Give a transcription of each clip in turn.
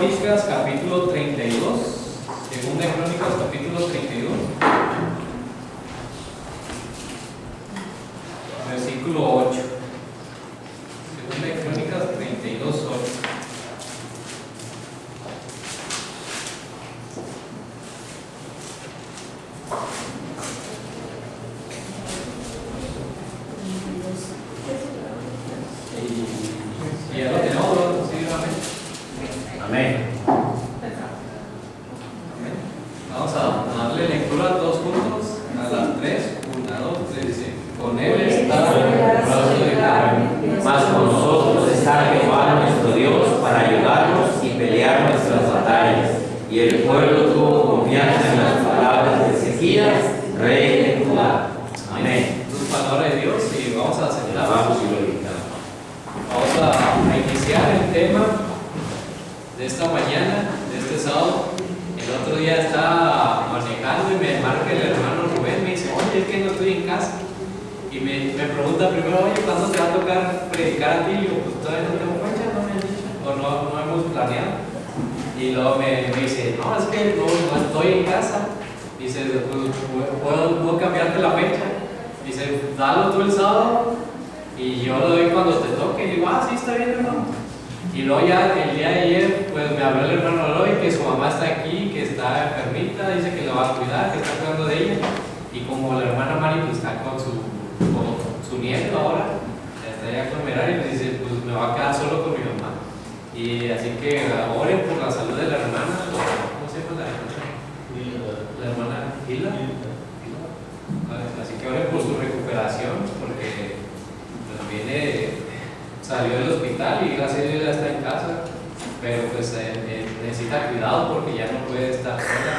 Crónicas capítulo 32. Segunda de Crónicas capítulo 32. Versículo 8. Segunda de Crónicas 32, 8. Y ya lo tenemos, sí, amén. Amén. Vamos a darle lectura a todos juntos a las 3. 1, 2, 3. Dice: con él está el brazo de carne. Mas con nosotros está Jehová nuestro Dios para ayudarnos y pelear nuestras batallas. Y el pueblo tuvo confianza en las palabras de Ezequías, rey de Judá. Amén. Esto es palabra de Dios y vamos a aceptar. Alabamos y glorificamos. Vamos a iniciar el tema de esta mañana, de este sábado. El otro día estaba manejando y me marca el hermano Rubén, me dice: oye, es que no estoy en casa. Y me pregunta primero: oye, ¿cuándo te va a tocar predicar a ti? Y yo: pues todavía no tengo fecha, no me han dicho, o no hemos planeado. Y luego me dice: no, es que no estoy en casa. Dice: pues, ¿puedo cambiarte la fecha? Dice: dalo tú el sábado y yo lo doy cuando te toque. Y digo: ah, sí, está bien, hermano. Y luego ya el día de ayer, pues me habló el hermano Eloy que su mamá está aquí, que está enfermita, dice que la va a cuidar, que está cuidando de ella. Y como la hermana Mari pues está con su nieto ahora, está allá con Merari, me dice: pues me va a quedar solo con mi mamá. Y así que oren por la salud de la hermana. ¿Cómo se llama la hermana? La hermana Hila. Así que oren por su recuperación, porque pues salió del hospital y gracias a Dios ya está en casa, pero pues necesita cuidado porque ya no puede estar sola.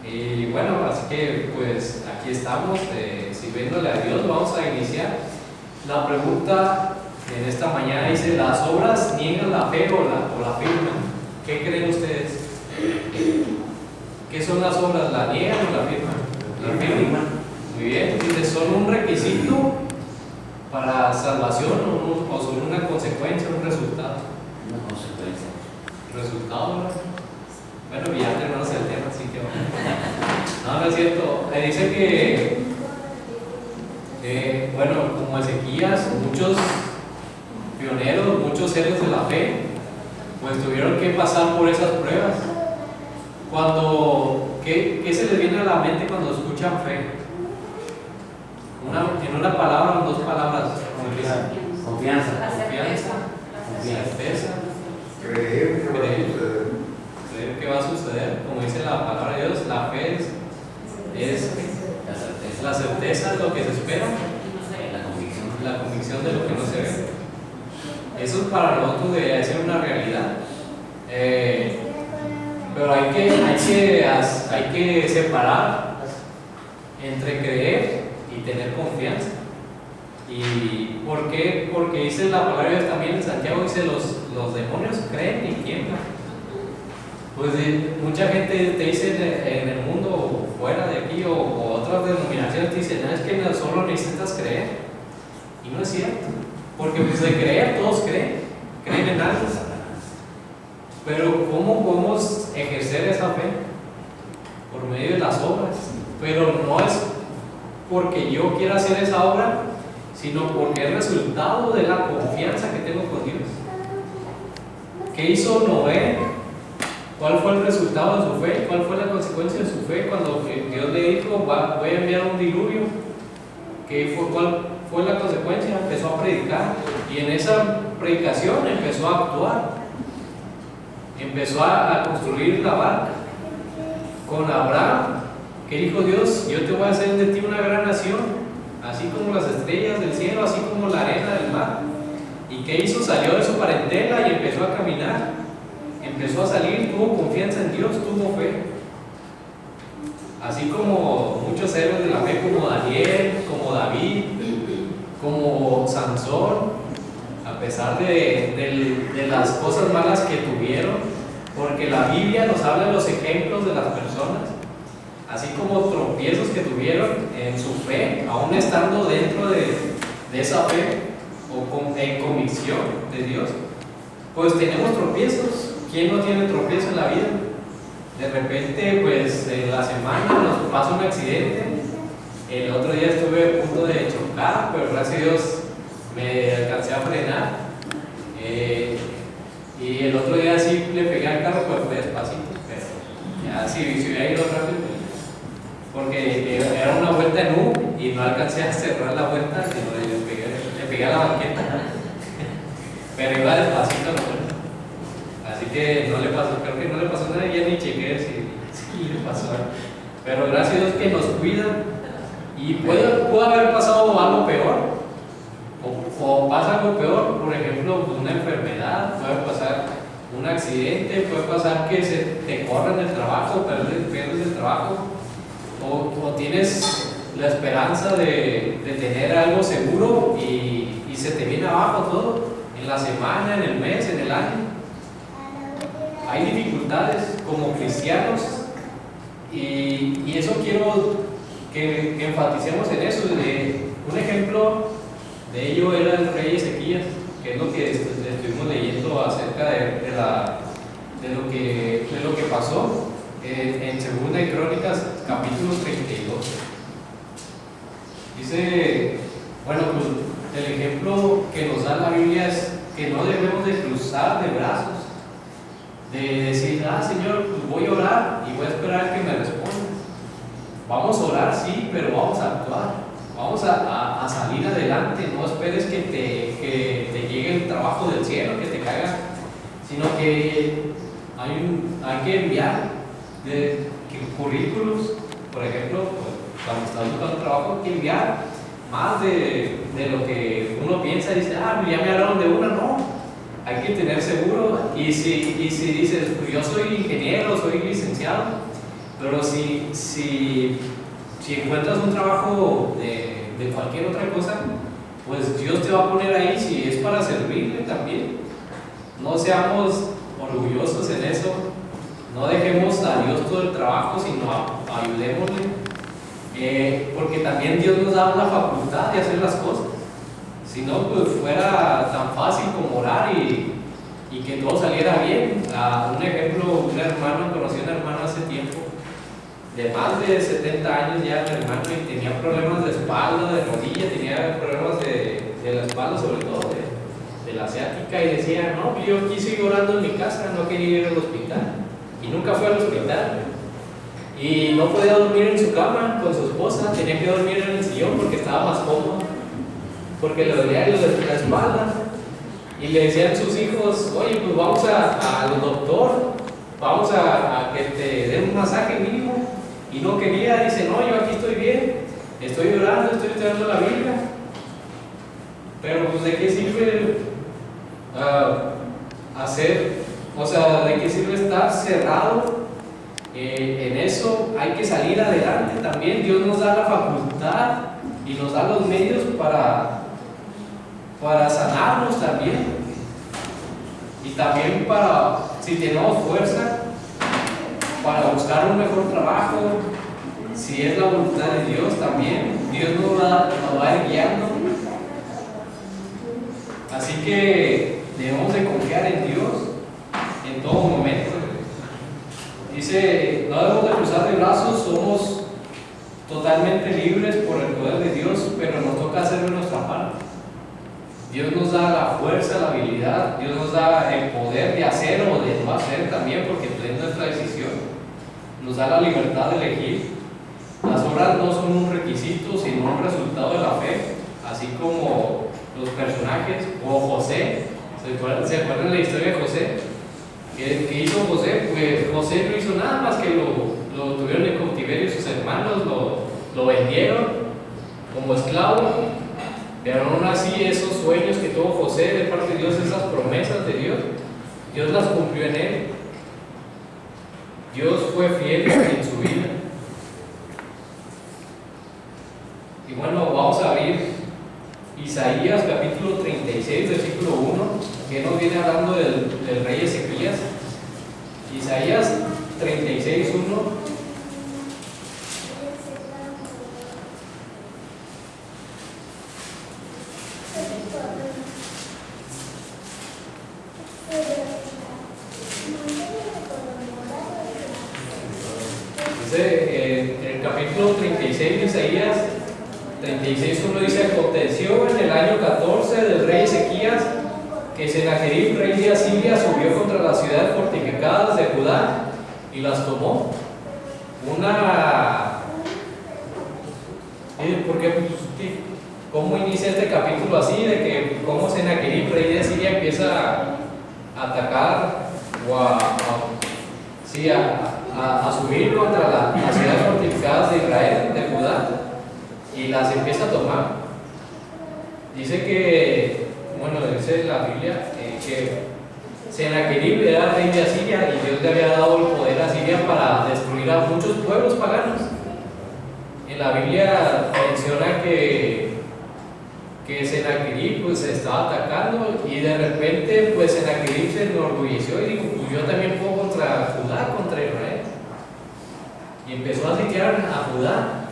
Y bueno, así que pues aquí estamos sirviéndole a Dios. Vamos a iniciar. La pregunta en esta mañana dice: ¿las obras niegan la fe o la afirman? ¿Qué creen ustedes? ¿Qué son las obras? ¿La niegan o la afirman? La afirman. Muy bien. Dice: ¿son un requisito para salvación o son una consecuencia, un resultado? Una consecuencia. ¿Resultado? ¿No? Bueno, ya tenemos el tema, así que no es cierto. Dice que bueno, como Ezequías, muchos pioneros, muchos héroes de la fe, pues tuvieron que pasar por esas pruebas. ¿Qué se les viene a la mente cuando escuchan fe? En una palabra o dos palabras. Confianza. Certeza. Creer Que va a suceder. Como dice la palabra de Dios, la fe es la certeza de lo que se espera, la convicción de lo que no se ve. Eso es para nosotros de ser una realidad. Pero hay que separar entre creer y tener confianza. ¿Y por qué? Porque dice la palabra de Dios también en Santiago, dice: los demonios creen y tiemblan. Pues mucha gente te dice en el mundo o fuera de aquí o otras denominaciones te dicen: no, es que no solo necesitas creer. Y no es cierto, porque pues de creer todos creen en algo. Pero ¿cómo podemos ejercer esa fe? Por medio de las obras. Pero no es porque yo quiera hacer esa obra, sino porque es resultado de la confianza que tengo con Dios. ¿Qué hizo Noé? ¿Cuál fue el resultado de su fe? ¿Cuál fue la consecuencia de su fe cuando Dios le dijo: voy a enviar un diluvio? ¿Cuál fue la consecuencia? Empezó a predicar, y en esa predicación empezó a actuar, empezó a construir la barca. Con Abraham, que dijo Dios: yo te voy a hacer de ti una gran nación, así como las estrellas del cielo, así como la arena del mar. ¿Y qué hizo? Salió de su parentela y empezó a caminar. Empezó a salir, tuvo confianza en Dios, tuvo fe. Así como muchos héroes de la fe, como Daniel, como David, como Sansón, a pesar de las cosas malas que tuvieron, porque la Biblia nos habla de los ejemplos de las personas, así como tropiezos que tuvieron en su fe, aún estando dentro de esa fe o en convicción de Dios. Pues tenemos tropiezos. ¿quién no tiene tropiezo en la vida? De repente, pues en la semana nos pasa un accidente. El otro día estuve a punto de chocar, pero gracias a Dios me alcancé a frenar. Y el otro día sí le pegué al carro, pero fue despacito. Pero ya si hubiera ido rápido, porque era una vuelta en U y no alcancé a cerrar la vuelta, sino le pegué a la banqueta. Pero iba despacito, ¿no? Así que no le pasó, creo que no le pasó nada, ya ni chequé si le pasó. Pero gracias a Dios que nos cuida. Y pudo haber pasado algo peor, o pasa algo peor, por ejemplo, una enfermedad, puede pasar un accidente, puede pasar que se te corran del trabajo, pierdes el trabajo, o tienes la esperanza de tener algo seguro y se te viene abajo todo, en la semana, en el mes, en el año. Hay dificultades como cristianos y eso quiero que enfaticemos en eso. Un ejemplo de ello era el rey Ezequías, que es lo que estuvimos leyendo acerca de lo que pasó en Segunda de Crónicas, capítulo 32. Dice, bueno, pues el ejemplo que nos da la Biblia es que no debemos de cruzar de brazos, de decir, Señor, pues voy a orar y voy a esperar que me responda. Vamos a orar, sí, pero vamos a actuar, vamos a salir adelante. No esperes que te llegue el trabajo del cielo, que te caiga, sino que hay que enviar currículos. Por ejemplo, pues, cuando estás buscando trabajo, hay que enviar más de lo que uno piensa. Dice, ya me hablaron de una. No, hay que tener seguro. Y si dices, pues yo soy ingeniero, soy licenciado, pero si encuentras un trabajo de cualquier otra cosa, pues Dios te va a poner ahí si es para servirle también. No seamos orgullosos en eso, no dejemos a Dios todo el trabajo, sino ayudémosle, porque también Dios nos da una facultad de hacer las cosas. Si no, pues fuera tan fácil como orar y que todo saliera bien. Un ejemplo, conocí a un hermano hace tiempo, de más de 70 años ya, el hermano, y tenía problemas de espalda, de rodilla, tenía problemas de la espalda, sobre todo de la asiática, y decía, no, yo aquí sigo orando en mi casa, no quería ir al hospital, y nunca fue al hospital, y no podía dormir en su cama con su esposa, tenía que dormir en el sillón porque estaba más cómodo, porque le dolía la espalda, y le decían sus hijos, oye, pues vamos al doctor, vamos a que te den un masaje mínimo. Y no quería, dice, no, yo aquí estoy bien, estoy orando, estoy estudiando la Biblia. Pero pues ¿de qué sirve de qué sirve estar cerrado en eso? Hay que salir adelante también. Dios nos da la facultad y nos da los medios para sanarnos también. Y también si tenemos fuerza, para buscar un mejor trabajo, si es la voluntad de Dios también, Dios nos va a ir guiando. Así que debemos de confiar en Dios en todo momento. Dice, no debemos de cruzar de brazos, somos totalmente libres por el poder de Dios, pero nos toca hacerlo en nuestra parte. Dios nos da la fuerza, la habilidad, Dios nos da el poder de hacer o de no hacer también, porque es nuestra decisión. Nos da la libertad de elegir. Las obras no son un requisito, sino un resultado de la fe, así como los personajes, o José. ¿Se acuerdan la historia de José? ¿Qué hizo José? Pues José no hizo nada más que lo tuvieron en cautiverio sus hermanos, lo vendieron como esclavo, pero aún así esos sueños que tuvo José de parte de Dios, esas promesas de Dios, Dios las cumplió en él. Dios fue fiel en su vida. Y bueno, vamos a abrir Isaías capítulo 36, versículo 1, que nos viene hablando del rey Ezequías. Isaías 36, 1. Dice en el capítulo 36 de Isaías 36:1 dice: aconteció en el año 14 del rey Ezequías que Sennacherib, rey de Asiria, subió contra las ciudades fortificadas de Judá y las tomó. Porque, ¿cómo inicia este capítulo así? De que cómo Sennacherib, rey de Asiria, empieza a atacar o a subir contra las ciudades fortificadas de Israel, de Judá, y las empieza a tomar. Dice que, dice la Biblia que Sennacherib era rey de Asiria y Dios le había dado el poder a Asiria para destruir a muchos pueblos paganos. En la Biblia menciona que Sennacherib pues estaba atacando y de repente pues Sennacherib se enorgulleció y dijo: pues yo también puedo contra Judá, contra Israel. Y empezó a sitiar a Judá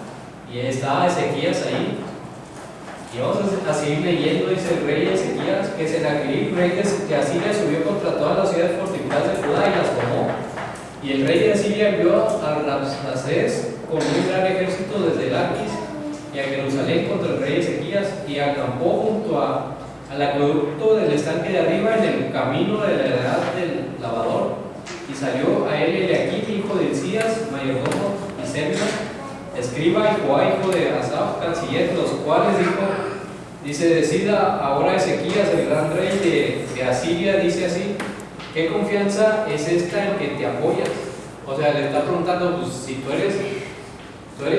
y estaba Ezequías ahí. Y vamos a seguir leyendo. Dice el rey Ezequías que Sennacherib, rey de Asiria, subió contra todas las ciudades fortificadas de Judá y las tomó. Y el rey de Asiria envió a Rabsaces con un gran ejército desde Laquis y a Jerusalén contra el rey Ezequías, y acampó junto al acueducto del estanque de arriba en el camino de la edad del lavador. Y salió a él Eliaquim, hijo de Hilcías, mayordomo, y Sebna, escriba, y Joá, hijo de Asaf, canciller, los cuales dice: decida ahora Ezequías, el gran rey de Asiria, dice así: ¿qué confianza es esta en que te apoyas? O sea, le está preguntando: pues si tú eres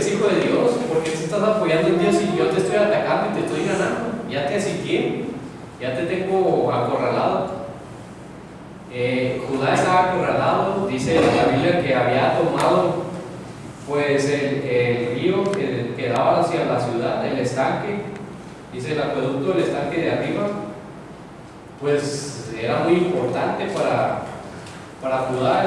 hijo de Dios, ¿por qué te estás apoyando en Dios si yo te estoy atacando y te estoy ganando? Ya te asitié, ya te tengo acorralado. Judá estaba acorralado. Dice la Biblia que había tomado pues el río que daba hacia la ciudad, el estanque, dice el acueducto del estanque de arriba, pues era muy importante para Judá.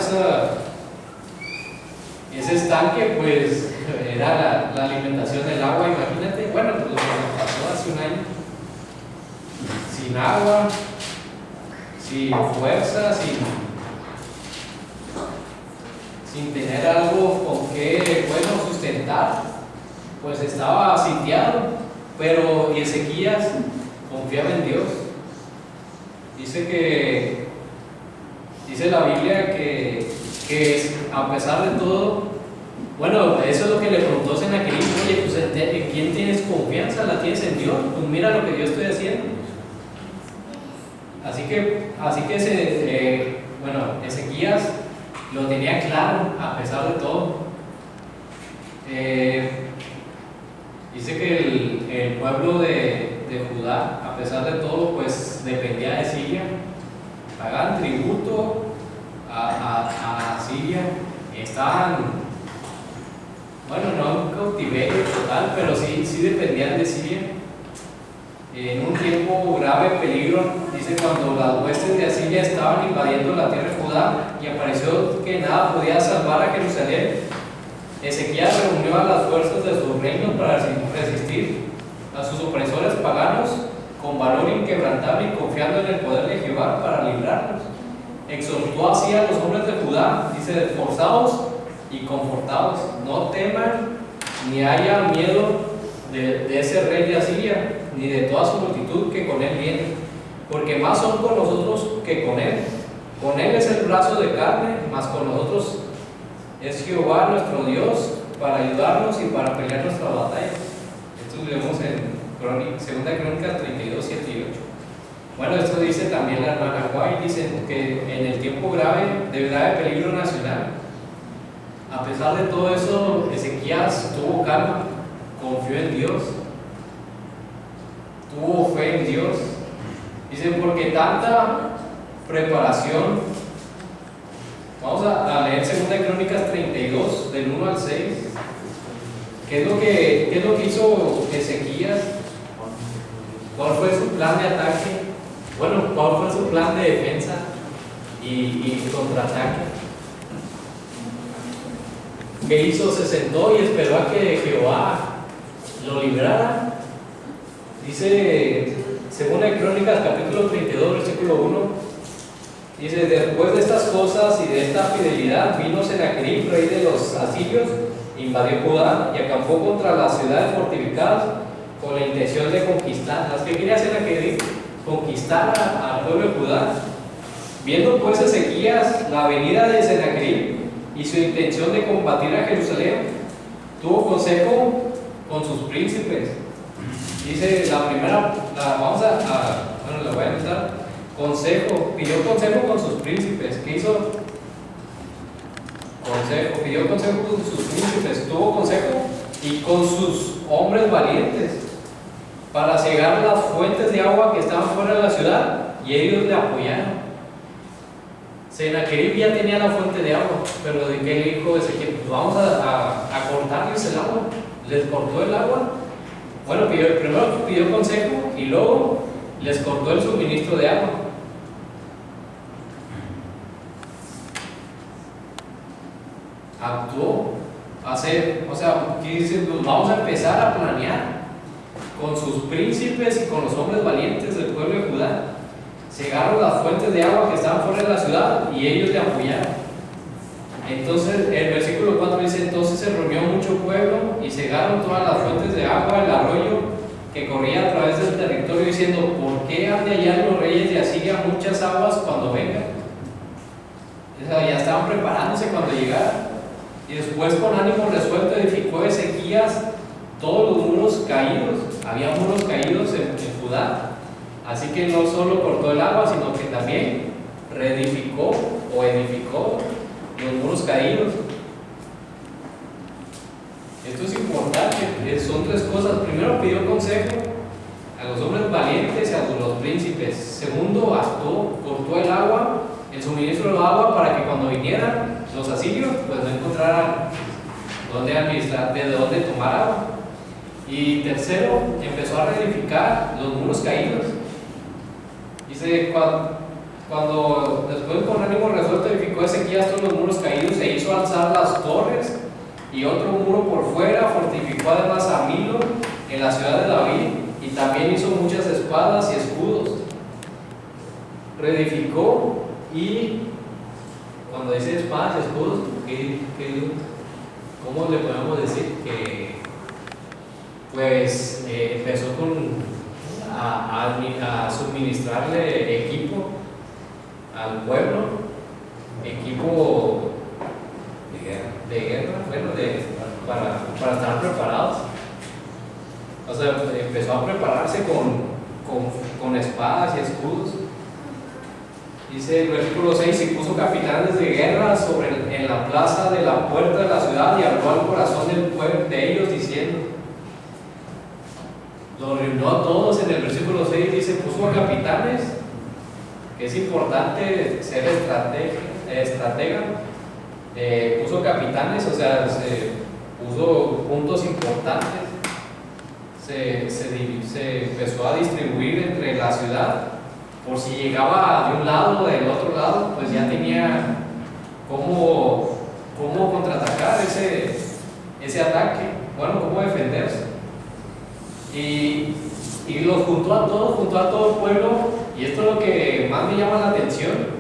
Ese estanque pues era la alimentación del agua. Imagínate, bueno, pues lo que pasó hace un año, sin agua, sin fuerza, sin tener algo con que sustentar, pues estaba sitiado. Pero Ezequías confiaba en Dios. Dice la Biblia que a pesar de todo, eso es lo que le preguntó Sennacherib: oye, pues ¿en quién tienes confianza? ¿La tienes en Dios? Pues mira lo que yo estoy haciendo. Así que Ezequías lo tenía claro a pesar de todo. Dice que el pueblo de Judá, a pesar de todo, pues dependía de Siria, pagaban tributo a Siria, estaban, no en cautiverio total, pero sí dependían de Siria. En un tiempo grave peligro, dice, cuando las huestes de Asiria estaban invadiendo la tierra de Judá y apareció que nada podía salvar a Jerusalén, Ezequías reunió a las fuerzas de su reino para resistir a sus opresores paganos con valor inquebrantable y confiando en el poder de Jehová para librarlos. Exhortó así a los hombres de Judá, dice: esforzaos y confortaos, no teman ni haya miedo de ese rey de Asiria, ni de toda su multitud que con él viene, porque más son con nosotros que con él. Con él es el brazo de carne, mas con nosotros es Jehová nuestro Dios para ayudarnos y para pelear nuestra batalla. Esto lo vemos en 2 Crónicas 32, 7 y 8. Esto dice también la hermana Guay, dice que en el tiempo de grave peligro nacional, a pesar de todo eso, Ezequías tuvo calma, confió en Dios, tuvo fe en Dios. Dice: porque tanta preparación. Vamos a leer 2 Crónicas 32, del 1 al 6. ¿Qué es lo que hizo Ezequías? ¿Cuál fue su plan de ataque? ¿Cuál fue su plan de defensa y contraataque? ¿Qué hizo? Se sentó y esperó a que Jehová lo librara. Dice 2 Crónicas capítulo 32, versículo 1, Dice, después de estas cosas y de esta fidelidad, vino Sennacherib, rey de los asirios, invadió Judá y acampó contra las ciudades fortificadas con la intención de conquistarlas. ¿Qué quería Sennacherib? Conquistar al pueblo de Judá. Viendo pues Ezequías la venida de Sennacherib y su intención de combatir a Jerusalén, tuvo consejo con sus príncipes. Dice la primera, bueno, la voy a anotar. Pidió consejo con sus príncipes. ¿Qué hizo? Pidió consejo con sus príncipes, tuvo consejo y con sus hombres valientes para cegar las fuentes de agua que estaban fuera de la ciudad, y ellos le apoyaron. Sennacherib ya tenía la fuente de agua, pero ¿de qué le dijo Ezequiel? Pues vamos a cortarles el agua. Les cortó el agua. Bueno, primero pidió consejo y luego les cortó el suministro de agua. Actuó, aquí dice, pues vamos a empezar a planear con sus príncipes y con los hombres valientes del pueblo de Judá. Cegaron las fuentes de agua que estaban fuera de la ciudad y ellos le apoyaron. Entonces, el versículo 4 dice: entonces se reunió mucho pueblo y cegaron todas las fuentes de agua del arroyo que corría a través del territorio, diciendo: ¿por qué han de hallar los reyes de Asiria muchas aguas cuando vengan? O sea, ya estaban preparándose cuando llegaran. Y después, con ánimo resuelto, edificó Ezequías todos los muros caídos. Había muros caídos en Judá. Así que no solo cortó el agua, sino que también reedificó o edificó los muros caídos. Esto es importante, son tres cosas. Primero, pidió consejo a los hombres valientes y a los príncipes. Segundo, actuó, cortó el agua, el suministro de agua, para que cuando vinieran los asirios, pues no encontraran dónde administrar, de dónde tomar agua. Y tercero, empezó a reedificar los muros caídos. Dice, cuando después, con ánimo resuelto, edificó Ezequías todos los muros caídos, se hizo alzar las torres y otro muro por fuera, fortificó además a Milo en la ciudad de David, y también hizo muchas espadas y escudos. Reedificó, y cuando dice espadas y escudos, ¿cómo le podemos decir? Que pues empezó a suministrarle equipo al pueblo, equipo de guerra, bueno, para estar preparados. O sea, empezó a prepararse con espadas y escudos. Dice el versículo 6: y puso capitanes de guerra en la plaza de la puerta de la ciudad, y habló al corazón del pueblo de ellos, diciendo. Los reunió a todos. En el versículo 6 dice: puso a capitanes, que es importante ser estratega. Puso capitanes, o sea, se puso puntos importantes. Se empezó a distribuir entre la ciudad, por si llegaba de un lado o del otro lado, pues ya tenía cómo contraatacar ese ataque, bueno, cómo defenderse. Y los juntó a todo el pueblo, y esto es lo que más me llama la atención.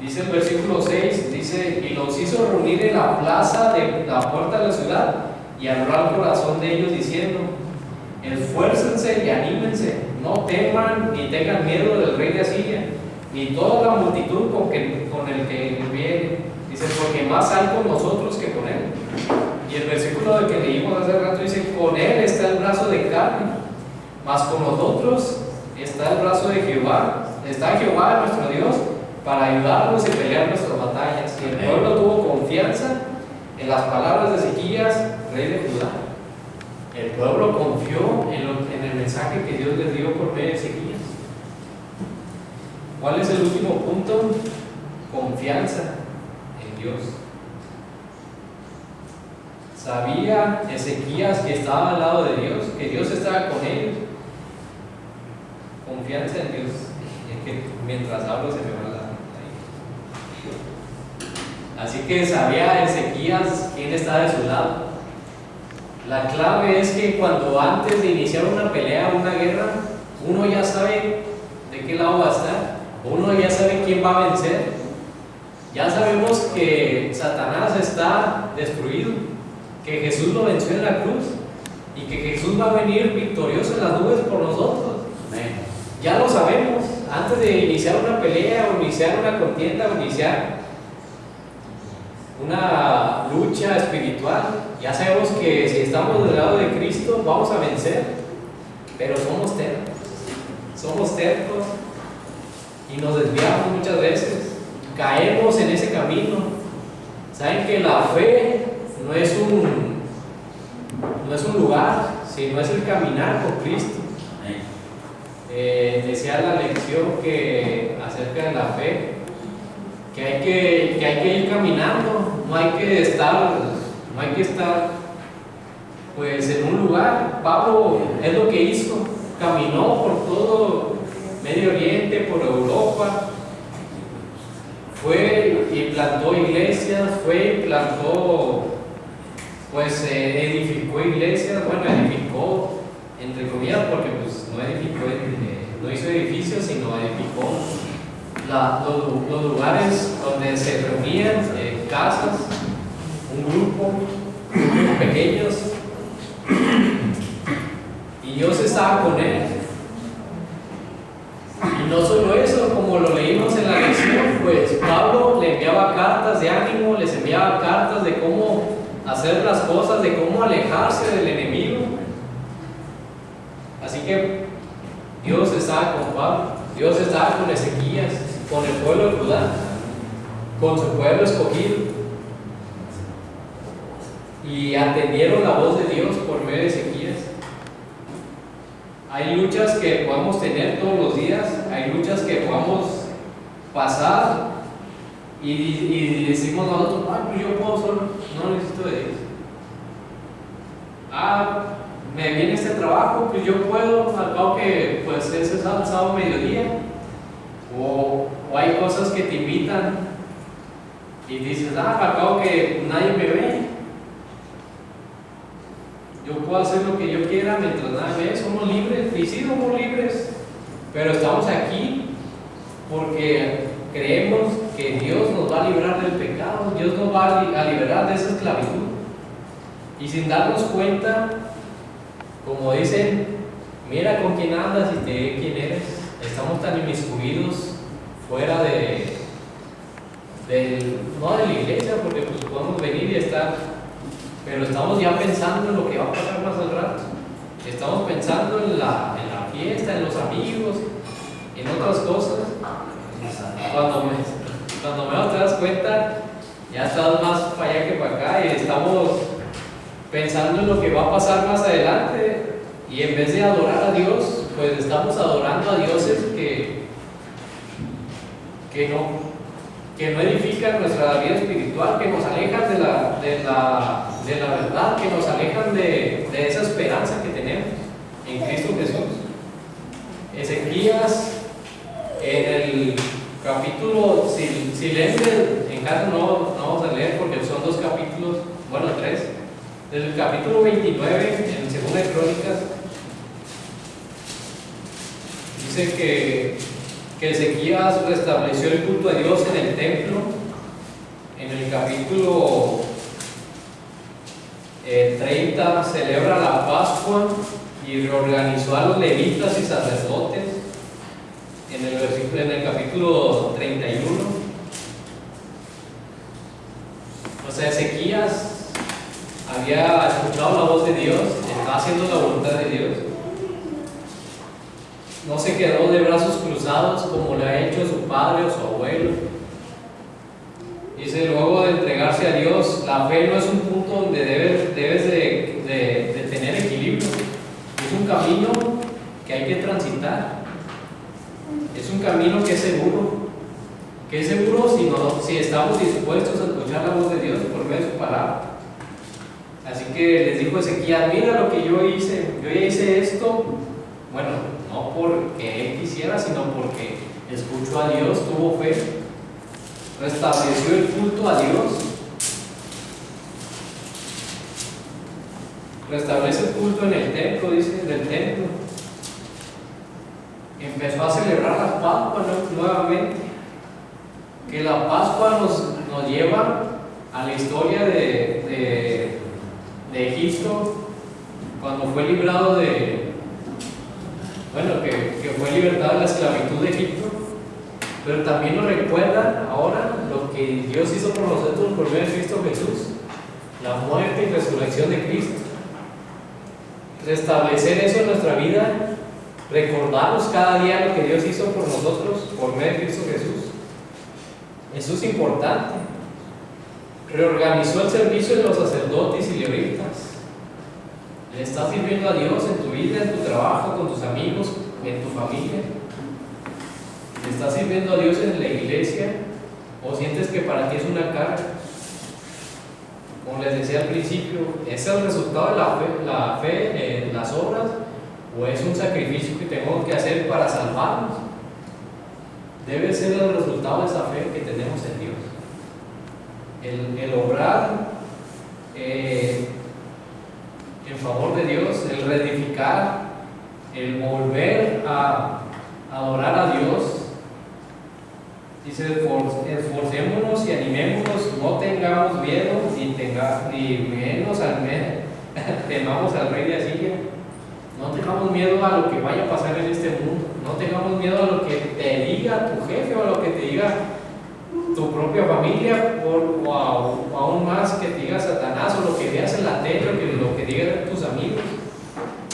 Dice el versículo 6, dice: y los hizo reunir en la plaza de la puerta de la ciudad, y habló al corazón de ellos, diciendo: esfuércense y anímense, no teman ni tengan miedo del rey de Asiria, ni toda la multitud con el que viene. Dice: porque más hay con nosotros que con él. Y el versículo que leímos hace rato dice: con él está el brazo de carne, mas con nosotros está el brazo de Jehová. Está Jehová nuestro Dios para ayudarnos y pelear nuestras batallas. Y el pueblo tuvo confianza en las palabras de Ezequías, rey de Judá. El pueblo confió en el mensaje que Dios les dio por medio de Ezequías. ¿Cuál es el último punto? Confianza en Dios. Sabía Ezequías que estaba al lado de Dios, que Dios estaba con ellos. Confianza en Dios. Es que mientras hablo se me va la... Así que sabía Ezequías quién está de su lado. La clave es que cuando antes de iniciar una pelea, una guerra, uno ya sabe de qué lado va a estar. uno ya sabe quién va a vencer. Ya sabemos que Satanás está destruido, que Jesús lo venció en la cruz y que Jesús va a venir victorioso en las nubes por nosotros. Ya lo sabemos. Antes de iniciar una pelea o iniciar una contienda o iniciar una lucha espiritual, ya sabemos que si estamos del lado de Cristo vamos a vencer, pero somos tercos y nos desviamos muchas veces, caemos en ese camino. Saben que la fe no es un lugar, sino es el caminar con Cristo. Decía la lección que acerca de la fe, que hay que ir caminando, no hay que estar pues en un lugar. Pablo es lo que hizo, caminó por todo Medio Oriente, por Europa, fue y plantó iglesias, edificó iglesias, edificó entre comillas, porque pues no hizo edificios, sino edificó los lugares donde se reunían, casas, grupos pequeños, y Dios estaba con él. Y no solo eso, como lo leímos en la lección, pues Pablo le enviaba cartas de ánimo, les enviaba cartas de cómo hacer las cosas, de cómo alejarse del enemigo. Así que Dios estaba con Pablo, Dios estaba con Ezequías, con el pueblo de Judá, con su pueblo escogido, y atendieron la voz de Dios por medio de Ezequías. Hay luchas que podemos tener todos los días, hay luchas que podemos pasar y decimos nosotros, pues yo puedo solo, no necesito de Dios. Me viene este trabajo, pues yo puedo, al cabo que pues ese es sábado mediodía, o hay cosas que te invitan y dices, al cabo que nadie me ve, yo puedo hacer lo que yo quiera mientras nadie ve. Somos libres, y sí somos libres, pero estamos aquí porque creemos que Dios nos va a librar del pecado, Dios nos va a liberar de esa esclavitud, y sin darnos cuenta, como dicen, mira con quién andas y te diré quién eres. Estamos tan inmiscuidos fuera no de la iglesia, porque pues podemos venir y estar, pero estamos ya pensando en lo que va a pasar más al rato. Estamos pensando en la fiesta, en los amigos, en otras cosas. Cuando menos te das cuenta, ya estás más para allá que para acá, y estamos pensando en lo que va a pasar más adelante, y en vez de adorar a Dios, pues estamos adorando a dioses que no edifican nuestra vida espiritual, que nos alejan de la verdad, que nos alejan de esa esperanza que tenemos en Cristo Jesús. Ezequías, en el capítulo, si leen en casa, no vamos a leer porque son 2 capítulos, 3, del capítulo 29 en Segunda de Crónicas, dice que Ezequías restableció el culto a Dios en el templo. En el capítulo 30 celebra la Pascua y reorganizó a los levitas y sacerdotes. En el capítulo 31, Ezequías había escuchado la voz de Dios, estaba haciendo la voluntad de Dios. No se quedó de brazos cruzados como le ha hecho su padre o su abuelo. Dice, luego de entregarse a Dios, la fe no es un punto donde debes de tener equilibrio. Es un camino que hay que transitar. Es un camino que es seguro. Que es seguro si estamos dispuestos a escuchar la voz de Dios por medio de su palabra. Así que les dijo Ezequías, mira lo que yo hice. Yo ya hice esto. No porque él quisiera, sino porque escuchó a Dios, tuvo fe, restableció el culto a Dios, restablece el culto en el templo, dice, del templo. empezó a celebrar la Pascua nuevamente. Que la Pascua nos lleva a la historia de Egipto, cuando fue librado que fue libertado de la esclavitud de Egipto, pero también nos recuerda ahora lo que Dios hizo por nosotros por medio de Cristo Jesús, la muerte y resurrección de Cristo. Restablecer eso en nuestra vida, recordarnos cada día lo que Dios hizo por nosotros por medio de Cristo Jesús. Eso es importante. Reorganizó el servicio de los sacerdotes y levitas. ¿Le estás sirviendo a Dios en tu vida, en tu trabajo, con tus amigos, en tu familia? ¿Le estás sirviendo a Dios en la iglesia? ¿O sientes que para ti es una carga? Como les decía al principio, ¿es el resultado de la fe en las obras? ¿O es un sacrificio que tenemos que hacer para salvarnos? Debe ser el resultado de esa fe que tenemos en Dios. El obrar en favor de Dios, el reedificar, el volver a adorar a Dios. Dice, esforcémonos y animémonos, no tengamos miedo, ni menos temamos al rey de Asiria. No tengamos miedo a lo que vaya a pasar en este mundo. No tengamos miedo a lo que te diga tu jefe o a lo que te diga tu propia familia, o aún más que te diga Satanás, o lo que veas en la tele, o lo que digan tus amigos.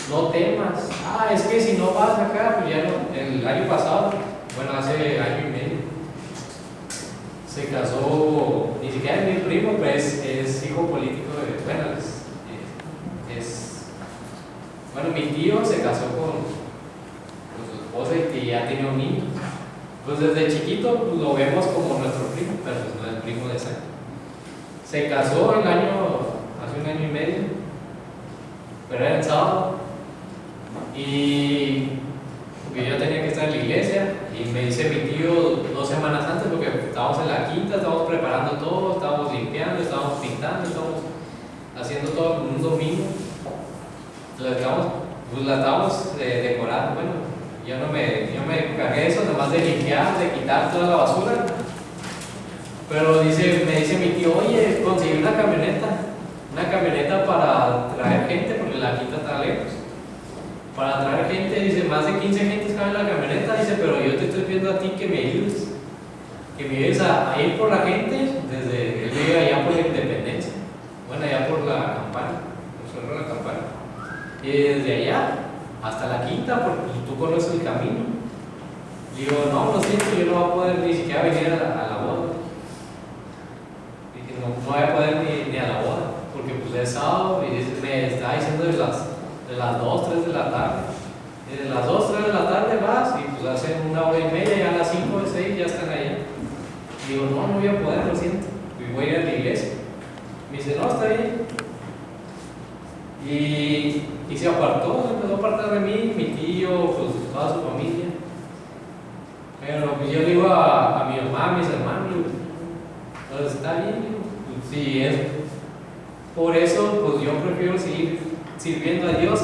No temas. Es que si no vas acá, pues ya no. El año pasado, hace año y medio, se casó, ni siquiera es mi primo, pero es hijo político mi tío se casó con su esposa y que ya tiene un niño. Pues desde chiquito lo vemos como nuestro primo, pero pues no es el primo de sangre. Se casó hace un año y medio, pero era el sábado, y porque yo tenía que estar en la iglesia, y me dice mi tío 2 semanas antes, porque estábamos en la quinta, estábamos preparando todo, estábamos limpiando, estábamos pintando, estábamos haciendo todo un domingo. La estábamos decorando. Yo me cargué eso, nomás de limpiar, de quitar toda la basura. Pero me dice mi tío, oye, conseguí una camioneta para traer gente, porque la quinta está lejos. Para traer gente, dice, más de 15 gentes caben en la camioneta, dice, pero yo te estoy pidiendo a ti que me ayudes a ir por la gente, él vive allá por la Independencia, allá por la Campana, por Cerro de la Campana. Y desde allá hasta la quinta, porque tú conoces el camino. Digo, no, lo siento, yo no voy a poder ni siquiera venir a la boda. Dije, no voy a poder ni a la boda, porque pues es sábado, y me está diciendo de las 2, 3 de la tarde. Y de las 2, 3 de la tarde vas, y pues hacen 1 hora y media, ya a las 5 o 6 ya están allá. Digo, no voy a poder, lo siento, y voy a ir a la iglesia. Me dice, no, está bien. Y se empezó a apartar de mí, mi tío, pues toda su familia. Pero pues yo le digo a mi mamá, a mis hermanos, pues está bien, pues, si es por eso, pues yo prefiero seguir sirviendo a Dios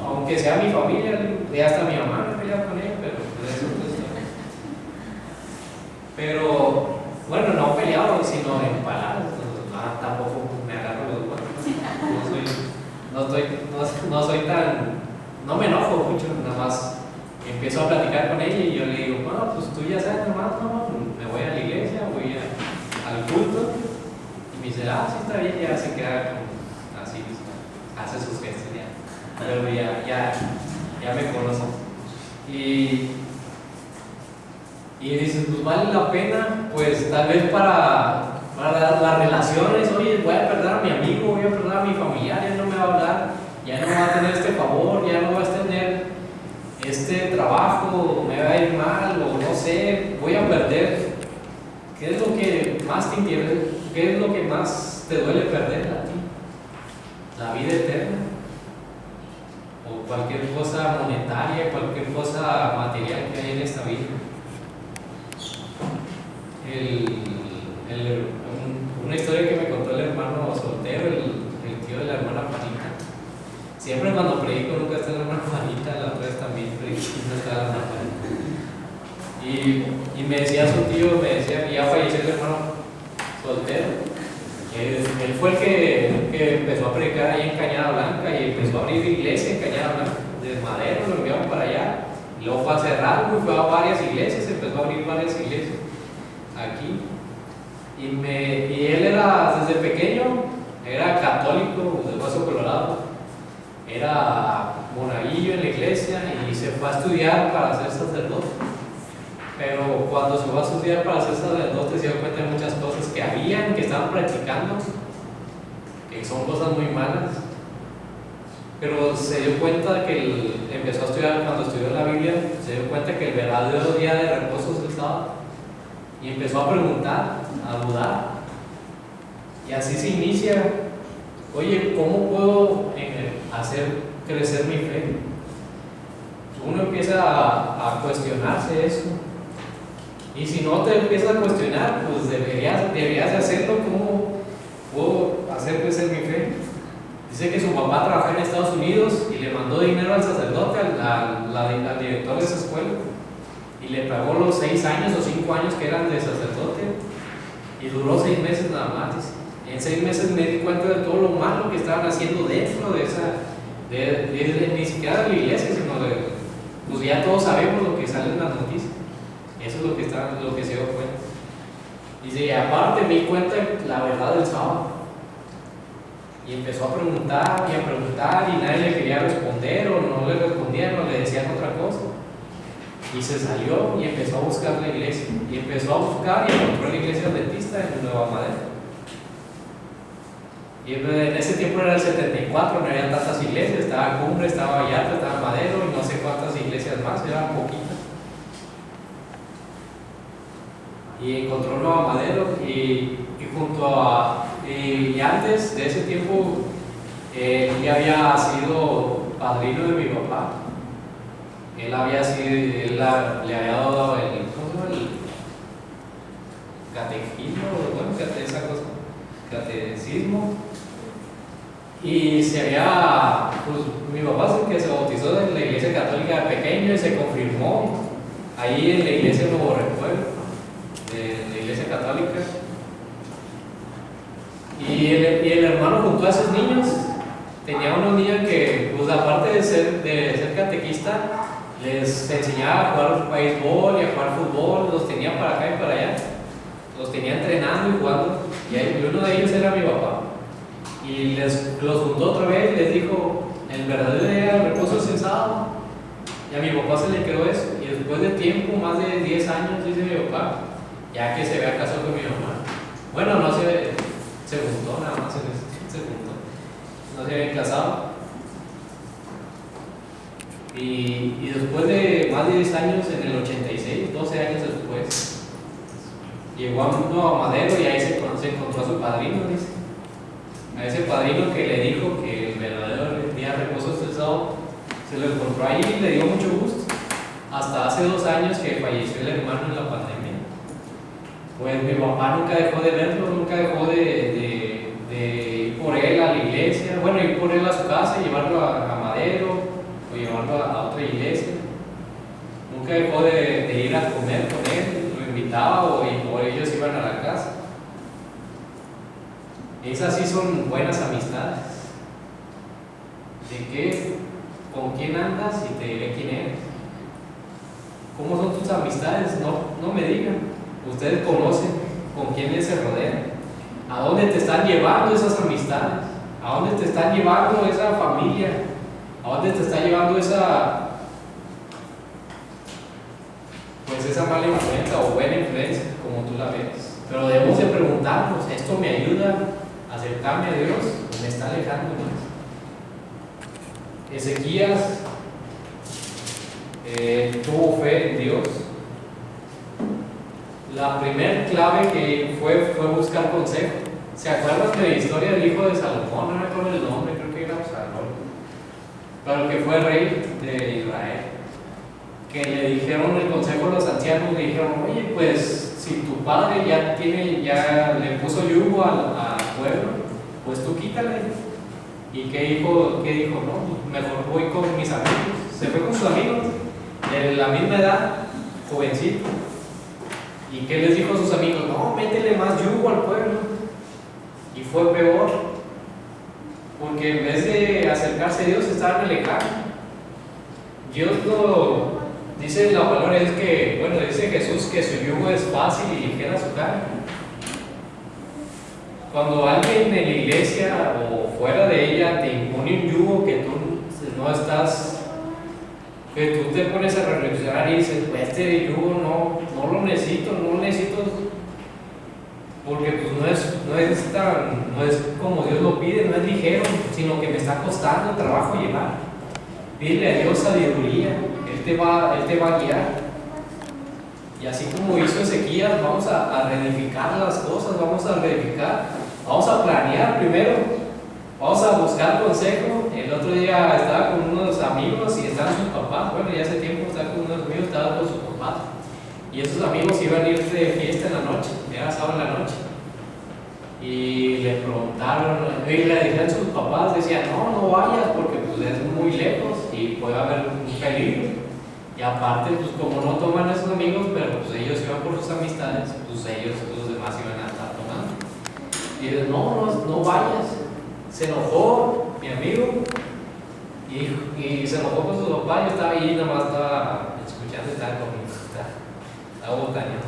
aunque sea mi familia, ya hasta mi mamá me pelea con él, pero pues eso pues, pero no peleado, sino en palabras. Tampoco me agarro los guantes. No me enojo mucho, nada más empiezo a platicar con ella y yo le digo, pues tú ya sabes, nomás, me voy a la iglesia, voy al culto, y me dice, sí está bien, ya se queda así, hace sus gestos ya, pero ya me conoce. Y dices, pues vale la pena, pues tal vez para las relaciones. Oye, voy a perder a mi amigo, voy a perder a mi familiar, ya no me va a hablar, ya no va a tener este favor, ya no va a tener este trabajo, me va a ir mal, o no sé, voy a perder. ¿Qué es lo que más te interesa? ¿Qué es lo que más te duele perder a ti? ¿La vida eterna? ¿O cualquier cosa monetaria, cualquier cosa material que hay en esta vida? Una historia que me contó el hermano soltero, el tío de la hermana Siempre cuando predico nunca está la hermana Juanita, la otra vez también prediqué, no está la hermana Juanita. Y me decía su tío, me decía que ya falleció el hermano soltero. Él fue el que empezó a predicar ahí en Cañada Blanca y empezó a abrir iglesia en Cañada Blanca. Desde Madero lo enviaron para allá. Y luego fue a cerrar, fue a varias iglesias, empezó a abrir varias iglesias aquí. Y él era, desde pequeño, era católico del Hueso Colorado, era monaguillo en la iglesia y se fue a estudiar para ser sacerdote. Pero cuando se fue a estudiar para ser sacerdote se dio cuenta de muchas cosas que estaban practicando, que son cosas muy malas. Pero se dio cuenta que empezó a estudiar, cuando estudió la Biblia, se dio cuenta que el verdadero día de reposo es el sábado. Y empezó a preguntar, a dudar. Y así se inicia. Oye, ¿cómo puedo hacer crecer mi fe? Uno empieza a cuestionarse eso. Y si no te empiezas a cuestionar, pues deberías de hacerlo. ¿Cómo puedo hacer crecer mi fe? Dice que su papá trabajaba en Estados Unidos y le mandó dinero al sacerdote, al director de esa escuela, y le pagó los 6 años o 5 años que eran de sacerdote, y duró 6 meses nada más. Dice. En 6 meses me di cuenta de todo lo malo que estaban haciendo dentro de esa, ni siquiera de la iglesia, sino pues ya todos sabemos lo que sale en las noticias. Eso es lo que se dio cuenta. Dice, y aparte me di cuenta de la verdad del sábado. Y empezó a preguntar y nadie le quería responder o no le respondían o le decían otra cosa. Y se salió y empezó a buscar la iglesia. Y empezó a buscar y encontró la iglesia adventista en Nueva Madero. Y en ese tiempo era el 74, no había tantas iglesias, estaba Cumbre, estaba Vallarta, estaba Madero y no sé cuántas iglesias más, eran poquitas. Y encontró Nueva Madero y junto a... Y antes de ese tiempo, él ya había sido padrino de mi papá. Él le había dado el catequismo, bueno, esa cosa, catecismo. Y se había, pues mi papá es el que se bautizó en la iglesia católica de pequeño y se confirmó ahí en la iglesia Nuevo Recuerdo, de la iglesia católica. Y el hermano junto a esos niños, tenía unos niños que, pues aparte de ser catequista, les enseñaba a jugar béisbol y a jugar fútbol, los tenía para acá y para allá, los tenía entrenando y jugando, y uno de ellos era mi papá. Y los juntó otra vez, les dijo, el verdadero día del reposo es el sábado. Y a mi papá se le quedó eso, y después de tiempo, más de 10 años, dice mi papá, ya que se había casado con mi mamá. Bueno, no se juntó nada más, se juntó, no se habían casado. Y después de más de 10 años, en el 86, 12 años después, llegó a Nueva Madero y ahí se encontró a su padrino, dice. A ese padrino que le dijo que el verdadero día de reposo es el sábado, se lo encontró ahí y le dio mucho gusto. Hasta hace 2 años que falleció el hermano en la pandemia. Pues mi papá nunca dejó de verlo, nunca dejó de ir por él a la iglesia, bueno, ir por él a su casa y llevarlo a Madero o llevarlo a otra iglesia. Nunca dejó de ir a comer con él, lo invitaba o ellos iban a la casa. Esas sí son buenas amistades. ¿De qué? ¿Con quién andas? Y te diré quién eres. ¿Cómo son tus amistades? No me digan. Ustedes conocen con quiénes se rodean. ¿A dónde te están llevando esas amistades? ¿A dónde te están llevando esa familia? ¿A dónde te está llevando esa mala influencia o buena influencia, como tú la ves? Pero debemos de preguntarnos, ¿esto me ayuda a acercarme a Dios o me está alejando más? Ezequías tuvo fe en Dios. La primer clave que fue buscar consejo. ¿Se acuerdan de la historia del hijo de Salomón? No me acuerdo el nombre, creo que era Salomón, pero que fue rey de Israel. Que le dijeron el consejo a los ancianos, le dijeron, oye, pues si tu padre ya le puso yugo al pueblo, pues tú quítale. ¿Y qué dijo? ¿Qué dijo? No, mejor voy con mis amigos. Se fue con sus amigos de la misma edad, jovencito. ¿Y qué les dijo a sus amigos? No, métele más yugo al pueblo. Y fue peor, porque en vez de acercarse a Dios, se estaban alejando. Dios lo dice, la palabra es que, bueno, dice Jesús que su yugo es fácil y ligera su carga. Cuando alguien en la iglesia o fuera de ella te impone un yugo que tú no estás, que tú te pones a reflexionar y dices, pues este yugo no lo necesito, porque pues no es como Dios lo pide, no es ligero, sino que me está costando trabajo llevar. Pídele a Dios sabiduría, Él te va a guiar. Y así como hizo Ezequías, vamos a reedificar las cosas, vamos a planear primero, vamos a buscar consejo. El otro día estaba con unos amigos y estaban sus papás, bueno, ya hace tiempo estaba con unos amigos, estaba con sus papás. Y esos amigos iban a ir de fiesta en la noche, era sábado en la noche. Y le preguntaron, y le dijeron a sus papás, decían, no vayas porque pues es muy lejos y puede haber un peligro. Y aparte, pues como no toman a esos amigos, pero pues ellos iban por sus amistades, pues ellos, los demás iban a estar tomando. Y dice, no vayas. Se enojó mi amigo y se enojó con su papá. Yo estaba ahí, nomás estaba escuchando, estaba conmigo, estaba botaneando.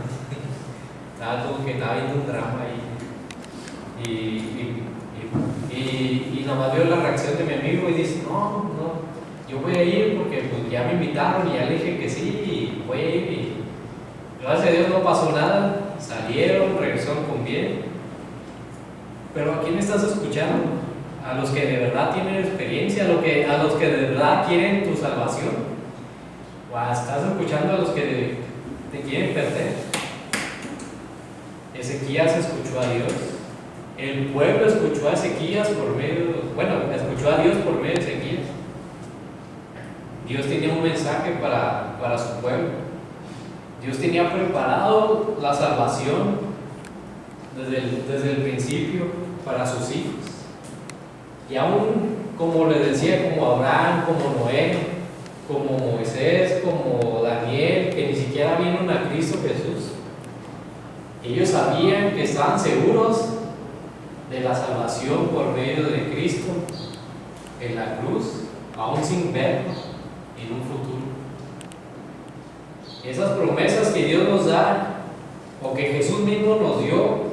Estaba como que estaba viendo un drama ahí. Y nomás veo la reacción de mi amigo y dice, no, yo voy a ir porque pues, ya me invitaron y ya le dije que sí, y voy a ir. Y gracias a Dios no pasó nada, salieron, regresaron con bien. Pero ¿a quién estás escuchando? ¿A los que de verdad tienen experiencia? ¿A los que de verdad quieren tu salvación? ¿O estás escuchando a los que te quieren perder? Ezequías escuchó a Dios. El pueblo escuchó a Ezequías escuchó a Dios por medio de Ezequías. Dios tenía un mensaje para su pueblo. Dios tenía preparado la salvación desde el principio para sus hijos. Y aún, como les decía, como Abraham, como Noé, como Moisés, como Daniel, que ni siquiera vieron a Cristo Jesús, ellos sabían que estaban seguros de la salvación por medio de Cristo en la cruz, aún sin verlo en un futuro. Esas promesas que Dios nos da o que Jesús mismo nos dio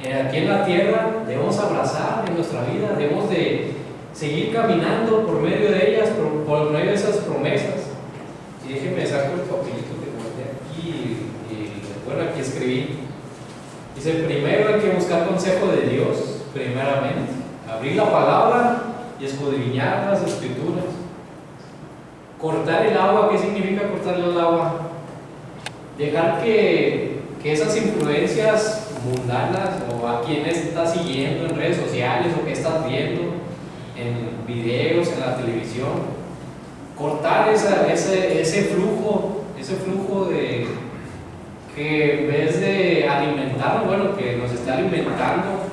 aquí en la tierra, debemos abrazar en nuestra vida, debemos de seguir caminando por medio de ellas, por medio de esas promesas. Y déjenme sacar el papelito que guardé aquí aquí escribí. Dice, primero hay que buscar consejo de Dios, primeramente. Abrir la palabra y escudriñar las escrituras. Cortar el agua, ¿qué significa cortar el agua? Dejar que esas influencias mundanas o a quienes estás siguiendo en redes sociales o que estás viendo en videos, en la televisión, cortar ese flujo de que en vez de alimentarnos, que nos está alimentando,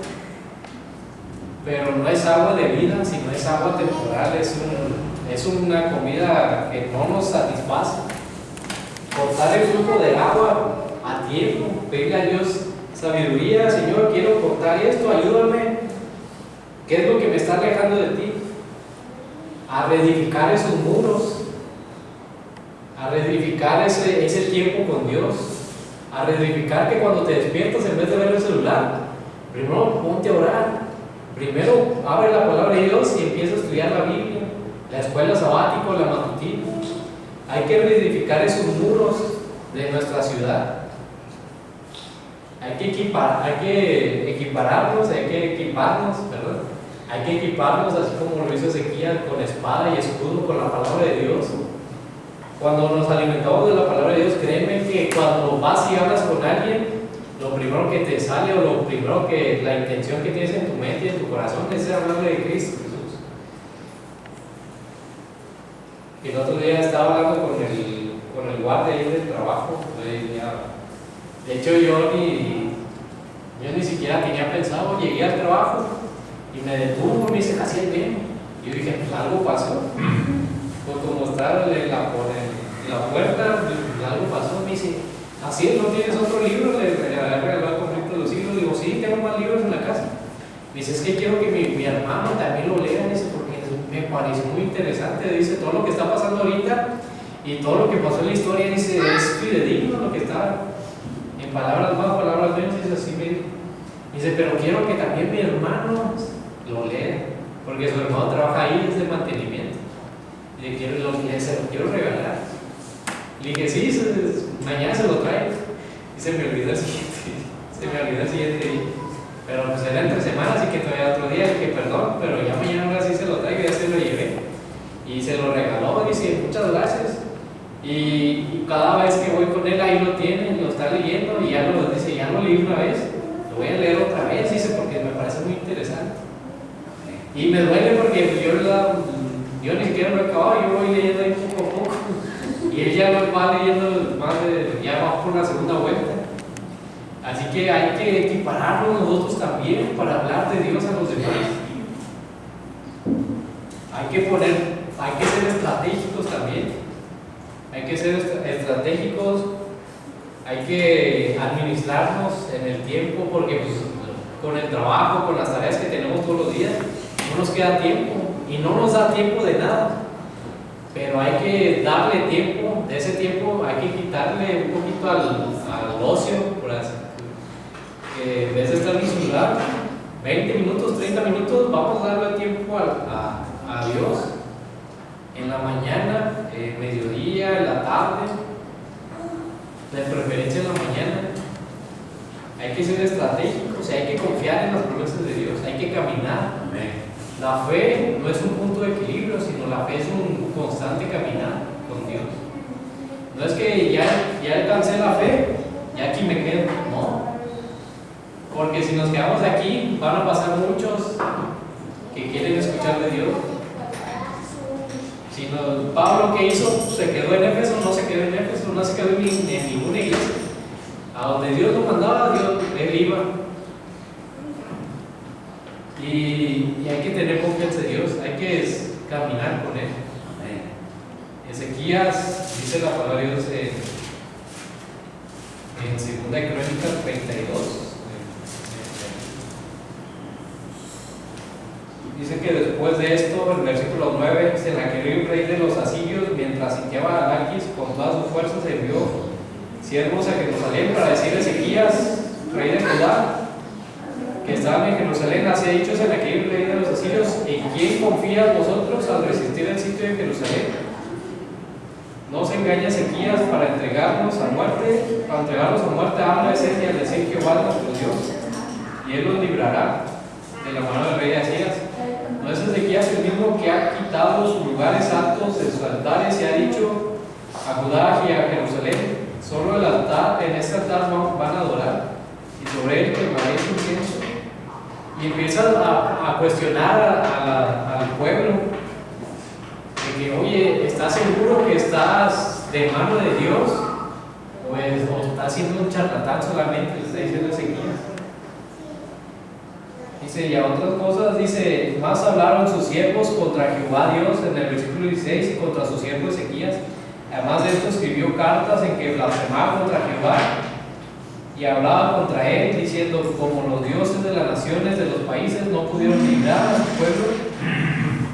pero no es agua de vida, sino es agua temporal, es una comida que no nos satisface. Cortar el flujo de agua a tiempo, pedirle a Dios sabiduría, Señor, quiero cortar esto, ayúdame. ¿Qué es lo que me está alejando de ti? A reedificar esos muros, a reedificar ese tiempo con Dios, a reedificar que cuando te despiertas, en vez de ver el celular, primero ponte a orar, primero abre la palabra de Dios y empieza a estudiar la Biblia, la escuela sabática, la matutina. Hay que reedificar esos muros de nuestra ciudad. Hay que equipararnos, así como lo hizo Ezequías, con espada y escudo, con la palabra de Dios. Cuando nos alimentamos de la palabra de Dios, créeme que cuando vas y hablas con alguien, lo primero que te sale o lo primero que la intención que tienes en tu mente y en tu corazón es hablarle de Cristo Jesús. El otro día estaba hablando con el guardia ahí del trabajo. De hecho, yo ni siquiera tenía pensado, llegué al trabajo y me detuvo, me dice, así es bien. Y yo dije, pues algo pasó. Pues como estar en la puerta, algo pasó. Me dice, así es, ¿no tienes otro libro de regalar conflicto de los siglos? Digo, sí, tengo más libros en la casa. Me dice, es que quiero que mi hermano también lo lea, dice, porque me pareció muy interesante. Dice, todo lo que está pasando ahorita y todo lo que pasó en la historia, dice, es fidedigno lo que está, en palabras más, palabras menos, dice, así me dijo. Dice, pero quiero que también mi hermano lo lea, porque su hermano trabaja ahí, es de mantenimiento. Y le se lo quiero regalar. Le dije, sí, mañana se lo traigo. Y se me olvidó el siguiente día. Pero pues era entre semanas, así que todavía otro día. Le dije, perdón, pero ya mañana ahora sí se lo traigo, ya se lo llevé. Y se lo regaló, dice, muchas gracias. Y cada vez que voy con él, ahí lo tiene, lo está leyendo. Y ya lo leí una vez, lo voy a leer otra vez, dice, porque me parece muy interesante. Y me duele porque yo ni siquiera lo he acabado, yo voy leyendo ahí poco a poco. Y él ya lo va leyendo ya va por la segunda vuelta. Así que hay que equipararnos nosotros también para hablar de Dios a los demás. Hay que ser estratégicos también. Hay que ser estratégicos, hay que administrarnos en el tiempo, porque pues, con el trabajo, con las tareas que tenemos todos los días, no nos queda tiempo y no nos da tiempo de nada. Pero hay que darle tiempo, de ese tiempo hay que quitarle un poquito al ocio, por así, que en vez de estar en el celular, 20 minutos, 30 minutos, vamos a darle tiempo a Dios. En la mañana, mediodía, en la tarde, de preferencia en la mañana. Hay que ser estratégicos, hay que confiar en las promesas de Dios, hay que caminar. La fe no es un punto de equilibrio, sino la fe es un constante caminar con Dios. No es que ya alcancé la fe, ya aquí me quedo, no. Porque si nos quedamos aquí, van a pasar muchos que quieren escuchar de Dios. Si Pablo, ¿qué hizo? Se quedó en Éfeso, no se quedó en Éfeso, no se quedó en ninguna iglesia. A donde Dios lo mandaba, él iba. Y hay que tener confianza en Dios, hay que caminar con Él. Ezequías, dice la palabra de Dios en 2 Crónicas 32. Dice que después de esto, en el versículo 9, Sennacherib, rey de los asirios, mientras sitiaba a Laquis con todas sus fuerzas, envió siervos a Jerusalén para decir a Ezequías, rey de Judá, que estaban en Jerusalén, así ha dicho Sennacherib, rey de los asirios, ¿en quién confías vosotros al resistir el sitio de Jerusalén? No se engaña Ezequías para entregarnos a muerte, habla ese al decir Jehová nuestro Dios, y él los librará de la mano del rey de Asías. ¿No es Ezequías el mismo que ha quitado sus lugares altos de sus altares y ha dicho a Judá y a Jerusalén, solo el altar, en este altar van a adorar, y sobre él quemaré su incienso? Y empiezan a cuestionar al pueblo de que, oye, ¿estás seguro que estás de mano de Dios? Pues, o estás siendo un charlatán solamente, le está diciendo Ezequías. Dice, y a otras cosas, dice, más hablaron sus siervos contra Jehová Dios en el versículo 16 y contra su siervo Ezequías. Además de esto escribió cartas en que blasfemaba contra Jehová y hablaba contra él, diciendo, como los dioses de las naciones de los países no pudieron librar a su pueblo,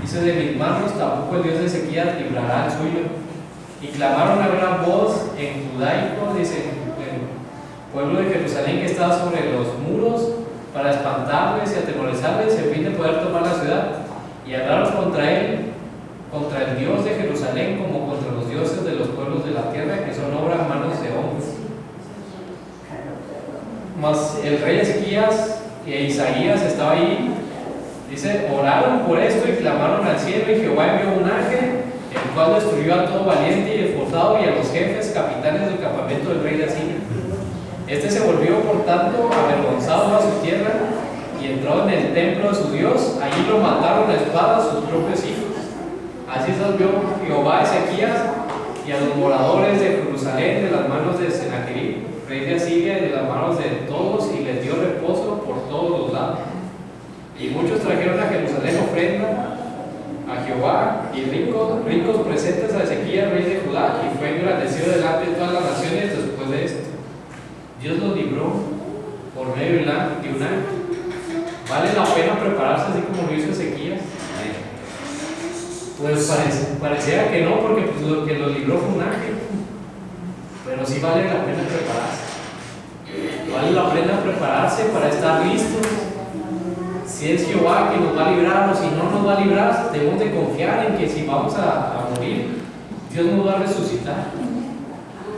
dice, de mis manos tampoco el Dios de Ezequías librará al suyo. Y clamaron a gran voz en judaico, dice, el pueblo de Jerusalén que estaba sobre los muros, para espantarles y atemorizarles, en fin de poder tomar la ciudad. Y hablaron contra él, contra el Dios de Jerusalén, como contra los dioses de los pueblos de la tierra, que son obras manos de hombres. Mas el rey Ezequías e Isaías estaba ahí, dice, oraron por esto y clamaron al cielo, y Jehová envió un ángel, el cual destruyó a todo valiente y esforzado y a los jefes, capitanes del campamento del rey de Asiria. Este se volvió, por tanto, avergonzado a su tierra y entró en el templo de su Dios. Allí lo mataron a espada sus propios hijos. Así salvó Jehová a Ezequías y a los moradores de Jerusalén de las manos de Sennacherib, rey de Asiria, y de las manos de todos, y les dio reposo por todos los lados. Y muchos trajeron a Jerusalén ofrenda a Jehová, y ricos presentes a Ezequías, rey de Judá, y fue engrandecido delante de todas las naciones después de esto. Dios lo libró por medio de un ángel. ¿Vale la pena prepararse así como lo hizo Ezequías? Pues pareciera que no, porque pues, lo que lo libró fue un ángel. Pero sí vale la pena prepararse. Vale la pena prepararse para estar listos. Si es Jehová que nos va a librar o si no nos va a librar, debemos de confiar en que si vamos a morir, Dios nos va a resucitar.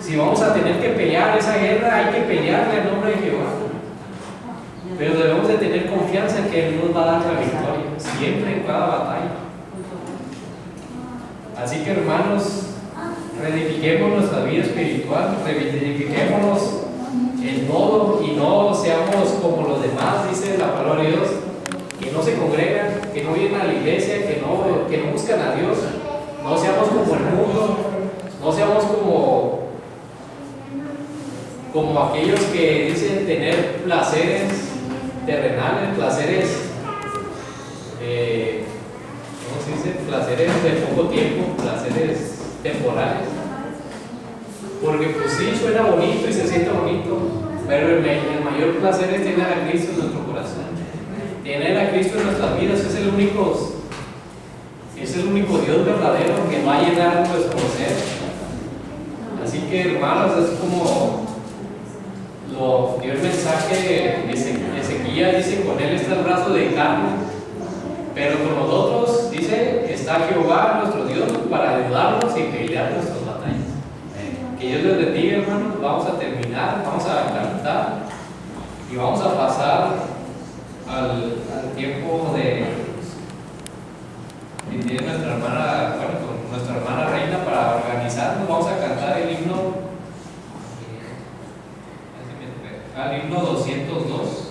Si vamos a tener que pelear esa guerra, hay que pelearle al nombre de Jehová. Pero debemos de tener confianza en que Él nos va a dar la victoria, siempre en cada batalla. Así que hermanos, reedifiquemos nuestra vida espiritual, reedifiquémonos en todo y no seamos como los demás, dice la palabra de Dios, que no se congregan, que no vienen a la iglesia, que no buscan a Dios. No seamos como el mundo, no seamos como aquellos que dicen tener placeres terrenales, placeres, ¿cómo se dice? Placeres de poco tiempo, placeres temporales. Porque pues sí, suena bonito y se siente bonito, pero el mayor placer es tener a Cristo en nuestro corazón. Tener a Cristo en nuestras vidas es el único Dios verdadero que va a llenar nuestro ser. Así que hermanos, es como lo dio el mensaje de Ezequías, dice, con él está el brazo de carne, pero con nosotros, dice, está Jehová nuestro Dios para ayudarnos y pelear nuestras batallas. Que Dios les bendiga, hermanos. Vamos a terminar, vamos a cantar y vamos a pasar al tiempo de nuestra hermana, con nuestra hermana Reina para organizarnos. Vamos a cantar el himno 202.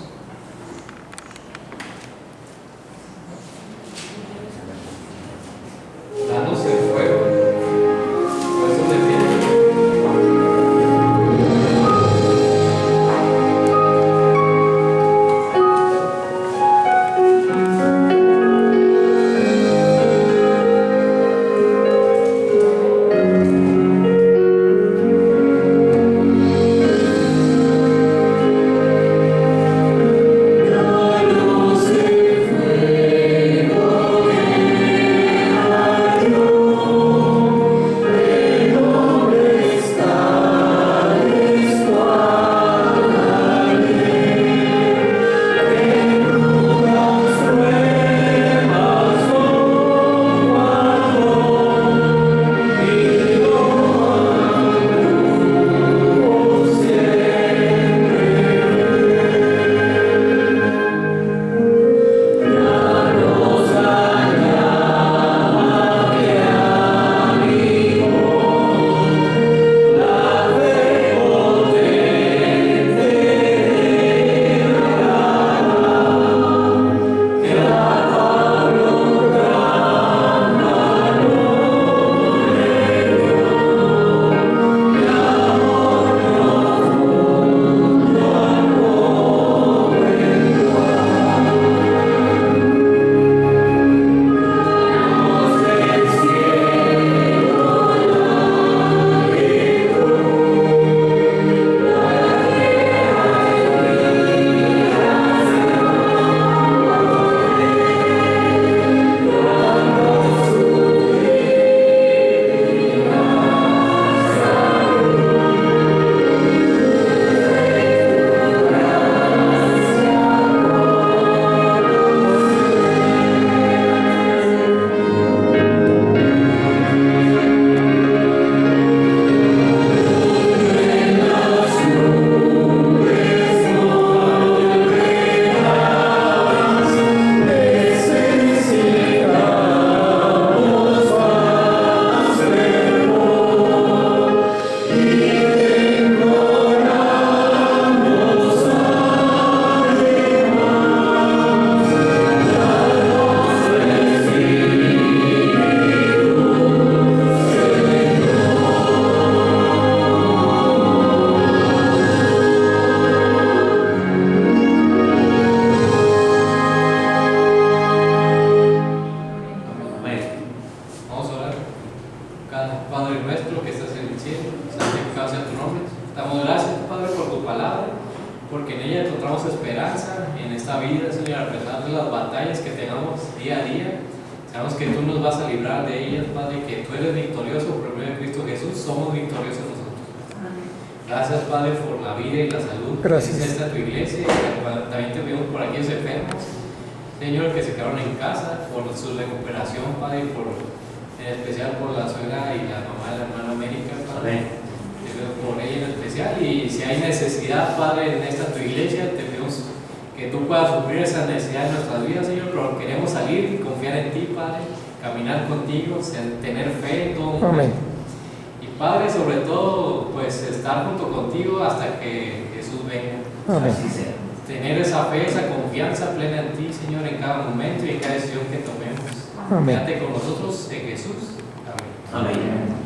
Danos el fuego. Puestos de pie. cielo, santificado sea tu nombre. Damos gracias, Padre, por tu palabra, porque en ella encontramos esperanza en esta vida, Señor, a pesar de las batallas que tengamos día a día. Sabemos que tú nos vas a librar de ellas, Padre, que tú eres victorioso por medio de Cristo Jesús, somos victoriosos nosotros. Gracias, Padre, por la vida y la salud. Gracias. Esta tu iglesia, y también te pedimos por aquellos enfermos, Señor, que se quedaron en casa, por su recuperación, Padre, en especial por la suegra y la mamá de la hermana América, Padre. Te pido por ella en especial, y si hay necesidad, Padre, en esta tu iglesia, te pedimos que tú puedas suplir esa necesidad en nuestras vidas, Señor, pero queremos salir y confiar en ti, Padre, caminar contigo, tener fe en todo momento. Amén. Y Padre, sobre todo, pues estar junto contigo hasta que Jesús venga. Amén. Así sea. Tener esa fe, esa confianza plena en ti, Señor, en cada momento y en cada decisión que tomemos. Amén. Quédate con nosotros en Jesús. Amén. Amén.